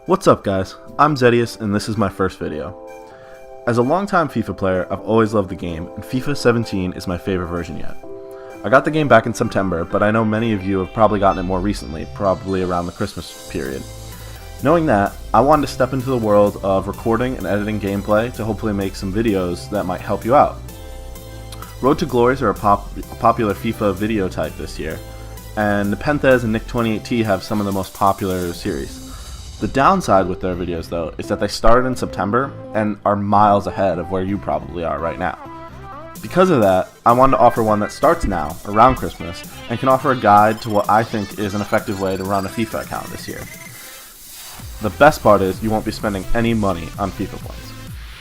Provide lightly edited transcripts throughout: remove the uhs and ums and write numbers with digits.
What's up guys, I'm Zedius and this is my first video. As a longtime FIFA player, I've always loved the game, and FIFA 17 is my favorite version yet. I got the game back in September, but I know many of you have probably gotten it more recently, probably around the Christmas period. Knowing that, I wanted to step into the world of recording and editing gameplay to hopefully make some videos that might help you out. Road to Glories are a popular FIFA video type this year, and Nepenthez and Nick28T have some of the most popular series. The downside with their videos though is that they started in September and are miles ahead of where you probably are right now. Because of that, I wanted to offer one that starts now, around Christmas, and can offer a guide to what I think is an effective way to run a FIFA account this year. The best part is you won't be spending any money on FIFA points.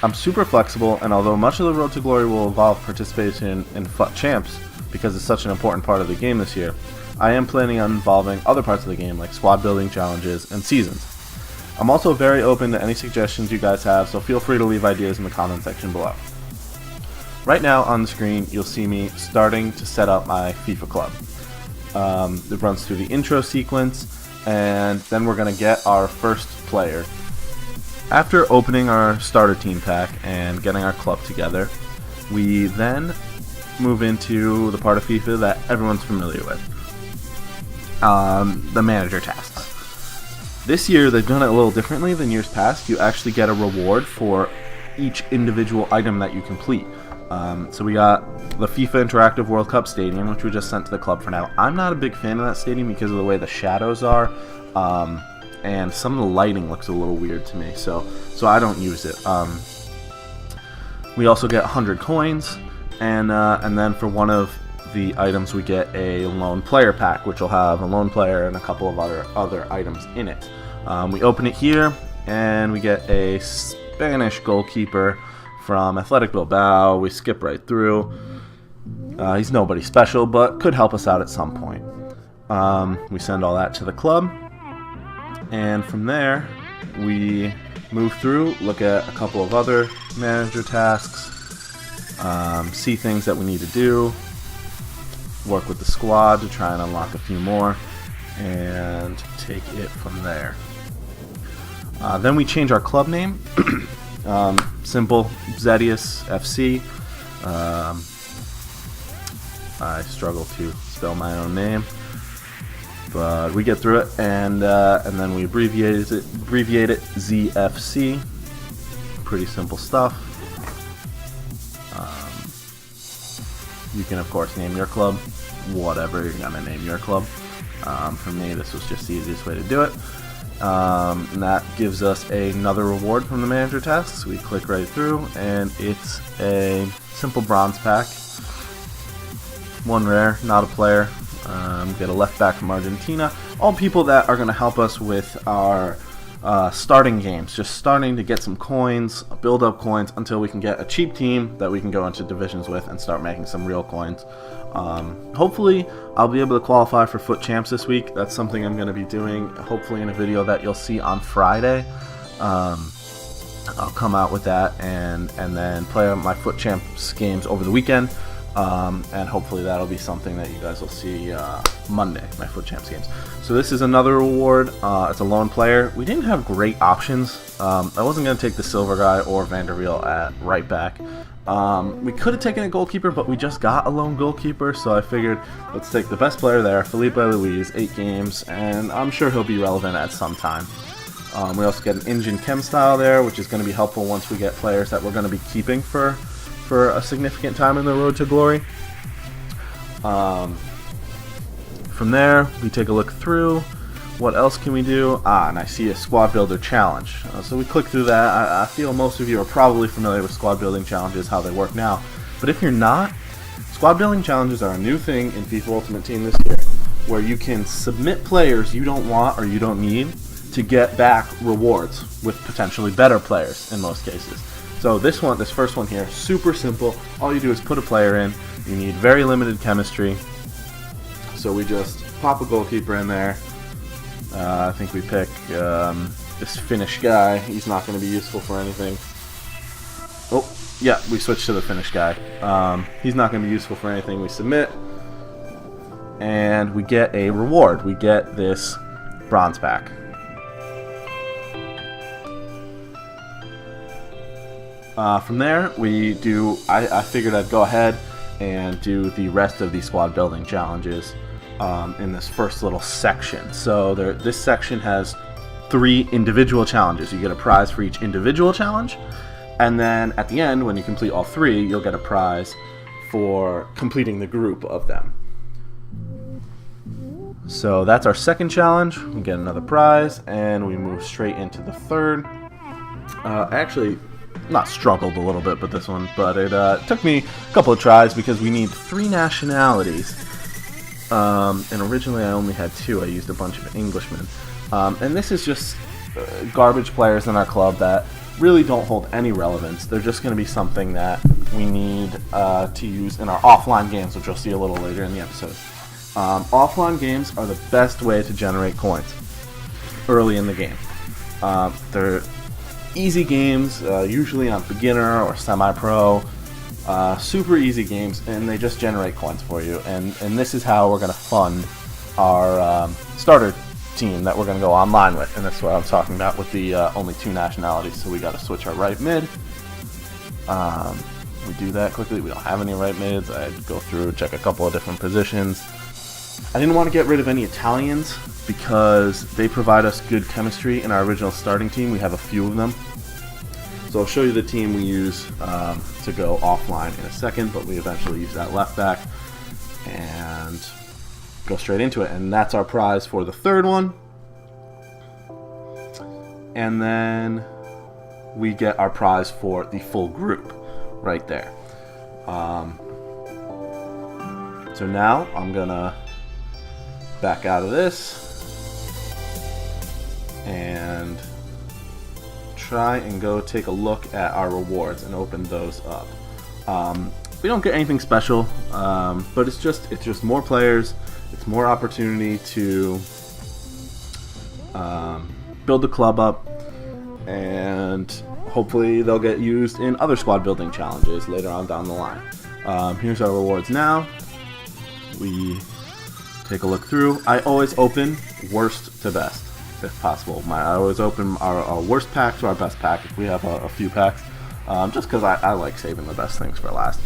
I'm super flexible, and although much of the Road to Glory will involve participation in FUT Champs, because it's such an important part of the game this year, I am planning on involving other parts of the game like squad building challenges and seasons. I'm also very open to any suggestions you guys have, so feel free to leave ideas in the comment section below. Right now on the screen you'll see me starting to set up my FIFA club. It runs through the intro sequence, and then we're going to get our first player. After opening our starter team pack and getting our club together, we then move into the part of FIFA that everyone's familiar with, the manager tasks. This year they've done it a little differently than years past. You actually get a reward for each individual item that you complete. So we got the FIFA Interactive World Cup Stadium, which we just sent to the club for now. I'm not a big fan of that stadium because of the way the shadows are, and some of the lighting looks a little weird to me, so I don't use it. We also get 100 coins, and then for one of the items we get a lone player pack, which will have a lone player and a couple of other items in it. We open it here, and we get a Spanish goalkeeper from Athletic Bilbao. We skip right through. He's nobody special, but could help us out at some point. We send all that to the club, and from there we move through, look at a couple of other manager tasks, see things that we need to do, work with the squad to try and unlock a few more, and take it from there. Then we change our club name. Simple, Zedius FC. I struggle to spell my own name, but we get through it, and then we abbreviate it ZFC. Pretty simple stuff. You can of course name your club whatever you're gonna name your club. For me, this was just the easiest way to do it. And that gives us another reward from the manager tasks. We click right through, and it's a simple bronze pack. One rare, not a player. Get a left back from Argentina. All people that are going to help us with our starting games, just starting to get some coins, build up coins until we can get a cheap team that we can go into divisions with and start making some real coins. Hopefully I'll be able to qualify for FUT Champs this week. That's something I'm going to be doing, hopefully in a video that you'll see on Friday. I'll come out with that and then play my FUT Champs games over the weekend. And hopefully that'll be something that you guys will see Monday, my FUT Champs games. So this is another reward. It's a lone player. We didn't have great options. I wasn't going to take the silver guy or Vanderweel at right back. We could have taken a goalkeeper, but we just got a lone goalkeeper, so I figured let's take the best player there, Felipe Luis, 8 games, and I'm sure he'll be relevant at some time. We also get an engine chem style there, which is going to be helpful once we get players that we're going to be keeping for a significant time in the Road to Glory. From there, we take a look through. What else can we do? And I see a squad builder challenge. So we click through that. I feel most of you are probably familiar with squad building challenges, how they work now. But if you're not, squad building challenges are a new thing in FIFA Ultimate Team this year, where you can submit players you don't want or you don't need to get back rewards with potentially better players in most cases. So this first one here, super simple. All you do is put a player in. You need very limited chemistry. So we just pop a goalkeeper in there. I think we pick this Finnish guy. He's not going to be useful for anything. Oh, yeah, we switch to the Finnish guy. He's not going to be useful for anything. We submit. and we get a reward. We get this bronze pack. From there, I figured I'd go ahead and do the rest of the squad building challenges in this first little section. So this section has 3 individual challenges. You get a prize for each individual challenge, and then at the end, when you complete all 3, you'll get a prize for completing the group of them. So that's our second challenge. We get another prize, and we move straight into the third. Actually, not struggled a little bit with this one, but it took me a couple of tries because we need 3 nationalities. And originally I only had 2. I used a bunch of Englishmen. And this is just garbage players in our club that really don't hold any relevance. They're just going to be something that we need to use in our offline games, which you'll see a little later in the episode. Offline games are the best way to generate coins early in the game. They're easy games, usually on beginner or semi-pro, super easy games, and they just generate coins for you. And this is how we're going to fund our starter team that we're going to go online with, and that's what I'm talking about with the only 2 nationalities. So we got to switch our right mid. We do that quickly. We don't have any right mids. I had to go through, check a couple of different positions. I didn't want to get rid of any Italians because they provide us good chemistry in our original starting team. We have a few of them. So I'll show you the team we use to go offline in a second, but we eventually use that left back and go straight into it. And that's our prize for the third one. And then we get our prize for the full group right there. So now I'm gonna back out of this and try and go take a look at our rewards and open those up. We don't get anything special, but it's just more players. It's more opportunity to build the club up, and hopefully they'll get used in other squad building challenges later on down the line. Here's our rewards now. We take a look through. I always open worst to best, if possible. I always open our worst pack to our best pack if we have a few packs, just because I like saving the best things for last.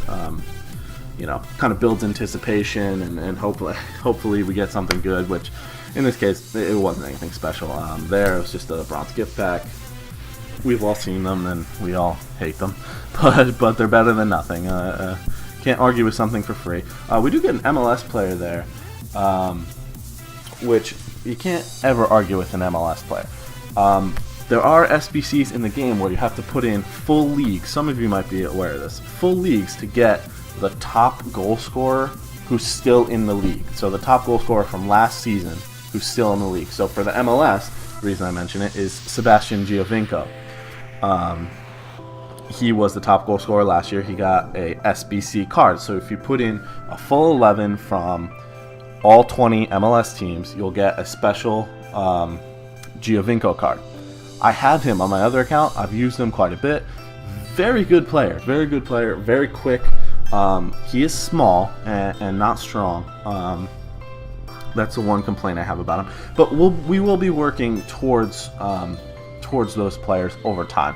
You know, kind of builds anticipation, and hopefully we get something good, which in this case it wasn't anything special. There it was just a bronze gift pack. We've all seen them and we all hate them, but they're better than nothing. Can't argue with something for free. We do get an MLS player there, which you can't ever argue with an MLS player. There are SBCs in the game where you have to put in full leagues. Some of you might be aware of this. Full leagues to get the top goal scorer who's still in the league. So the top goal scorer from last season who's still in the league. So for the MLS, the reason I mention it is Sebastian Giovinco. He was the top goal scorer last year. He got a SBC card. So if you put in a full 11 from all 20 MLS teams, you'll get a special Giovinco card. I have him on my other account. I've used him quite a bit. Very good player, very quick. He is small and not strong. That's the one complaint I have about him. But we will be working towards those players over time.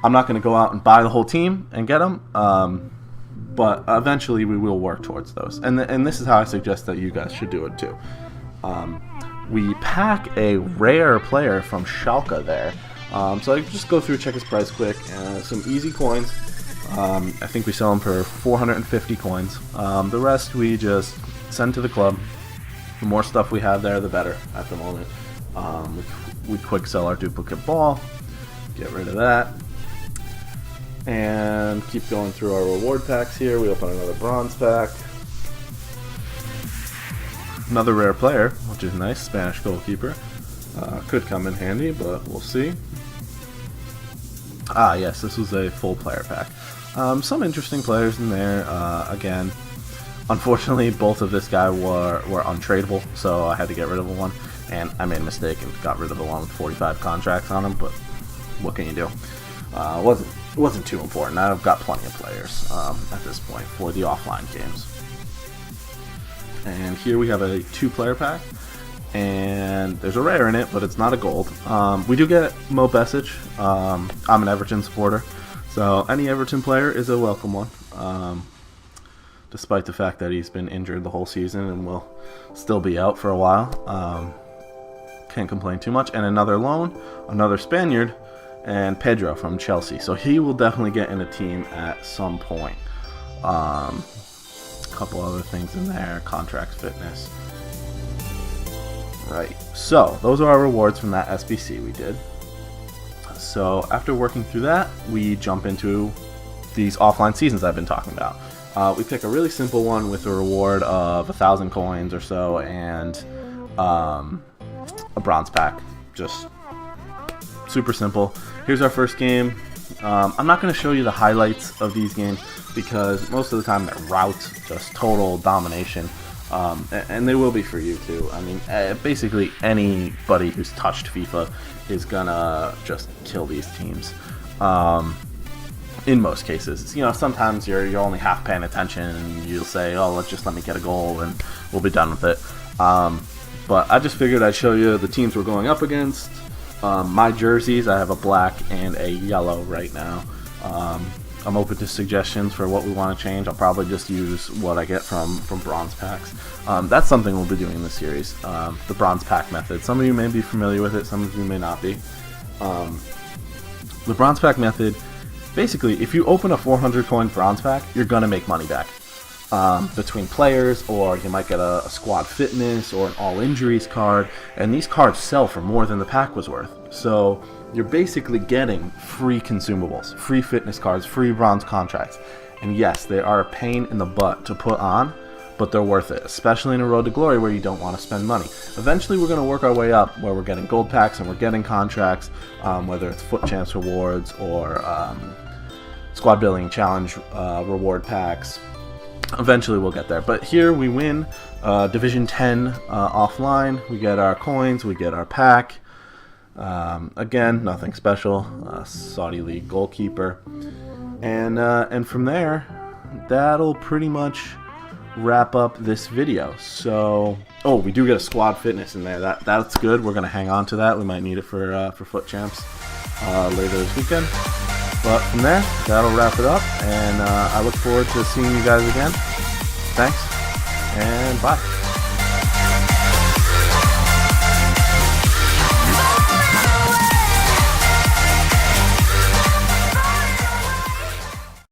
I'm not going to go out and buy the whole team and get them, but eventually we will work towards those. And this is how I suggest that you guys should do it too. We pack a rare player from Schalke there. So I just go through, check his price quick. Some easy coins. I think we sell them for 450 coins. The rest we just send to the club. The more stuff we have there, the better at the moment. We quick sell our duplicate ball. Get rid of that. And keep going through our reward packs here. We open another bronze pack. Another rare player, which is nice. Spanish goalkeeper. Could come in handy, but we'll see. Ah, yes, this was a full player pack. Some interesting players in there. Again, unfortunately, both of this guy were untradeable, so I had to get rid of one. And I made a mistake and got rid of the one with 45 contracts on him, but what can you do? It wasn't too important. I've got plenty of players at this point for the offline games. And here we have a 2-player pack, and there's a rare in it, but it's not a gold. We do get Mo Besic. I'm an Everton supporter, So any Everton player is a welcome one, despite the fact that he's been injured the whole season and will still be out for a while. Can't complain too much. And another loan, another Spaniard, and Pedro from Chelsea. So he will definitely get in a team at some point. A couple other things in there, contract fitness. Right, so those are our rewards from that SBC we did. So after working through that, we jump into these offline seasons I've been talking about. We pick a really simple one with a reward of 1,000 coins or so and a bronze pack. Just super simple. Here's our first game. I'm not going to show you the highlights of these games because most of the time they're rout, just total domination. And they will be for you too. I mean, basically anybody who's touched FIFA is gonna just kill these teams. In most cases, you know, sometimes you're only half paying attention and you'll say, "Oh, let me get a goal and we'll be done with it." But I just figured I'd show you the teams we're going up against. My jerseys, I have a black and a yellow right now. I'm open to suggestions for what we want to change. I'll probably just use what I get from bronze packs. That's something we'll be doing in this series, the bronze pack method. Some of you may be familiar with it, some of you may not be. The bronze pack method, basically, if you open a 400 coin bronze pack, you're going to make money back. Between players, or you might get a squad fitness or an all injuries card, and these cards sell for more than the pack was worth. So you're basically getting free consumables, free fitness cards, free bronze contracts. And yes, they are a pain in the butt to put on, but they're worth it, especially in a road to glory where you don't want to spend money. Eventually we're going to work our way up where we're getting gold packs and we're getting contracts, whether it's foot champs rewards or squad building challenge reward packs. Eventually we'll get there, but here we win Division 10 offline. We get our coins, we get our pack. Again, nothing special. Saudi League goalkeeper, and from there, that'll pretty much wrap up this video. So, oh, we do get a squad fitness in there. That's good. We're gonna hang on to that. We might need it for foot champs later this weekend. But from there, that'll wrap it up, and I look forward to seeing you guys again. Thanks, and bye.